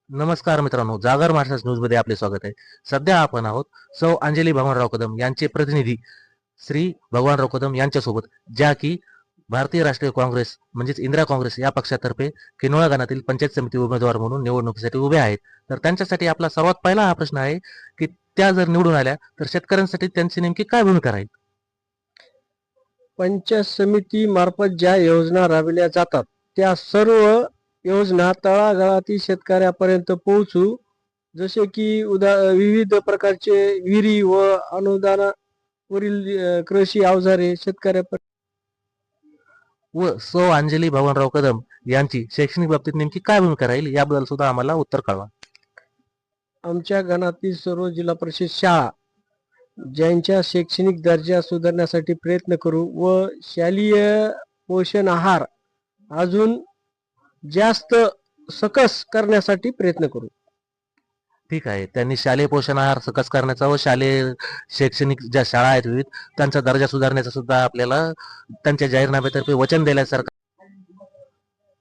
नमस्कार मित्रांनो, जागर महाराष्ट्र न्यूज मध्ये आपले स्वागत आहे. सध्या आपण आहोत सौ अंजली भगवानराव कदम यांचे प्रतिनिधी श्री भगवानराव कदम यांच्यासोबत, ज्या की भारतीय राष्ट्रीय काँग्रेस म्हणजेच इंदिरा काँग्रेस या पक्षातर्फे किनवळ गणातील पंचायत समिती उमेदवार म्हणून निवडणुकीसाठी उभे आहेत. तर त्यांच्यासाठी आपला सर्वात पहिला हा प्रश्न आहे की त्या जर निवडून आल्या तर शेतकऱ्यांसाठी त्यांची नेमकी काय भूमिका राहील? पंचायत समिती मार्फत ज्या योजना राबविल्या जातात त्या सर्व योजना तळागाळातील शेतकऱ्यापर्यंत पोहोचू, जसे की विविध प्रकारचे विहिरी व अनुदानावरील कृषी अवजारे शेतकऱ्यापर्यंत. व सौ अंजली भगवानराव कदम यांची शैक्षणिक बाबतीत नेमकी काय भूमिका राहील याबद्दल सुद्धा आम्हाला उत्तर कळवा. आमच्या गणातील सर्व जिल्हा परिषद शाळा ज्यांच्या शैक्षणिक दर्जा सुधारण्यासाठी प्रयत्न करू व शालेय पोषण आहार अजून जास्त सकस करण्यासाठी प्रयत्न करू. ठीक आहे, त्यांनी शालेय पोषण आहार सकस करण्याचा व शालेय शैक्षणिक ज्या शाळा आहेत विविध त्यांचा दर्जा सुधारण्याचा सुद्धा आपल्याला त्यांच्या जाहीरनाम्यातर्फे वचन दिल्यासारखं.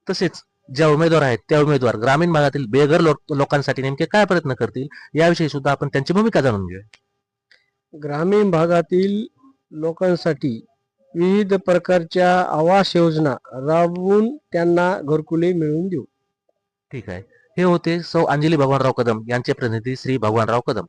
तसेच ज्या उमेदवार आहेत त्या उमेदवार ग्रामीण भागातील बेघर लोकांसाठी नेमके काय प्रयत्न करतील याविषयी सुद्धा आपण त्यांची भूमिका जाणून घेऊया. ग्रामीण भागातील लोकांसाठी विविध प्रकारच्या आवास योजना राबवून त्यांना घरकुले मिळवून देऊ. ठीक आहे, हे होते सौ अंजली भगवानराव कदम यांचे प्रतिनिधी श्री भगवानराव कदम.